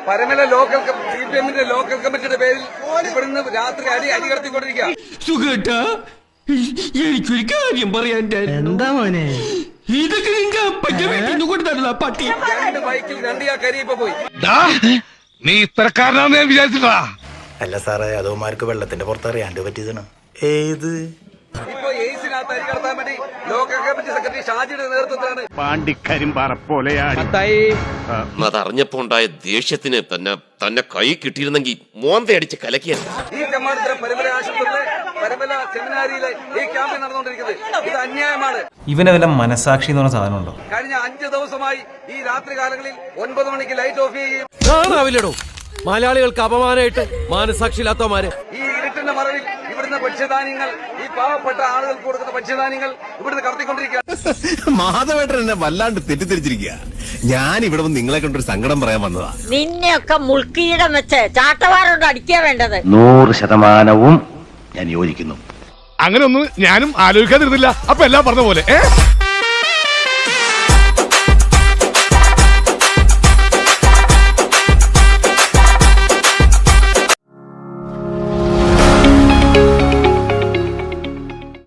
Paramala local CPM-ന്റെ local കമ്മിറ്റിയുടെ പേരിൽ ഇവിടുന്ന് രാത്രി അടി കടത്തിക്കൊണ്ടിരിക്കുക. സുഖേട്ടാ, എനിക്കൊരു കാര്യം പറയാൻ. എന്താ മോനെ ഇതൊക്കെ കൊടുത്തല്ല പട്ടി. 2 ബൈക്കിൽ 2 കരിയിപ്പോ പോയി. നീ ഇത്രക്കാരനാന്ന് ഞാൻ വിചാരിച്ചിട്ടാ. അല്ല സാറേ, അതോമാർക്ക് വെള്ളത്തിന്റെ പുറത്തറിയാണ്ട് പറ്റിയതാണ്. ഏത് ഇപ്പൊ എയ്സിനകത്ത് അരി കടത്താൻ വേണ്ടി ലോക്കൽ കമ്മിറ്റി സെക്രട്ടറി ഷാജിയുടെ നേതൃത്വത്തിലാണ്. പാണ്ടിക്കരിമ്പാറ പോലെയാണ്. അതറിഞ്ഞപ്പോ ഉണ്ടായ ദേഷ്യത്തിന് തന്നെ കൈ കിട്ടിയിരുന്നെങ്കിൽ മോന്തയടിച്ച് കലക്കിയാണ്. ഈ ചെമ്മാടത്തിലെ പരമല ആശുപത്രിയിലെ പരമല സെമിനാരിയിലെ ഈ ക്യാമ്പ് നടന്നുകൊണ്ടിരിക്കുന്നത് ഇത് അന്യായമാണ്. ഇവനെ വല്ല മനസാക്ഷി എന്ന് പറഞ്ഞ സാധനം ഉണ്ടോ? കഴിഞ്ഞ 5 ദിവസമായി ഈ രാത്രി കാലങ്ങളിൽ 9 മണിക്ക് ലൈറ്റ് ഓഫ് ചെയ്യുകയും മലയാളികൾക്ക് അപമാനമായിട്ട് മനസാക്ഷിയില്ലാത്തമാര് ഈ ഇരുട്ടിന്റെ മറവിൽ ഇവിടുന്ന് ഭക്ഷ്യധാന്യങ്ങൾ, ഈ പാവപ്പെട്ട ആളുകൾക്ക് കൊടുക്കുന്ന ഭക്ഷ്യധാന്യങ്ങൾ ഇവിടുന്ന് കടത്തിക്കൊണ്ടിരിക്കുക. മാധവേട്ടൻ എന്നെ വല്ലാണ്ട് തെറ്റിദ്ധരിച്ചിരിക്കുക. ഞാൻ ഇവിടെ നിങ്ങളെ കൊണ്ടൊരു സങ്കടം പറയാൻ വന്നതാ. നിന്നെയൊക്കെ മുൾക്കിയിടം വെച്ച് ചാട്ടവാറുകൊണ്ട് അടിക്കാ വേണ്ടത്. 100% ഞാൻ യോജിക്കുന്നു. അങ്ങനെ ഒന്നും ഞാനും ആലോചിക്കാതിരുന്നില്ല. അപ്പൊ എല്ലാം പറഞ്ഞ പോലെ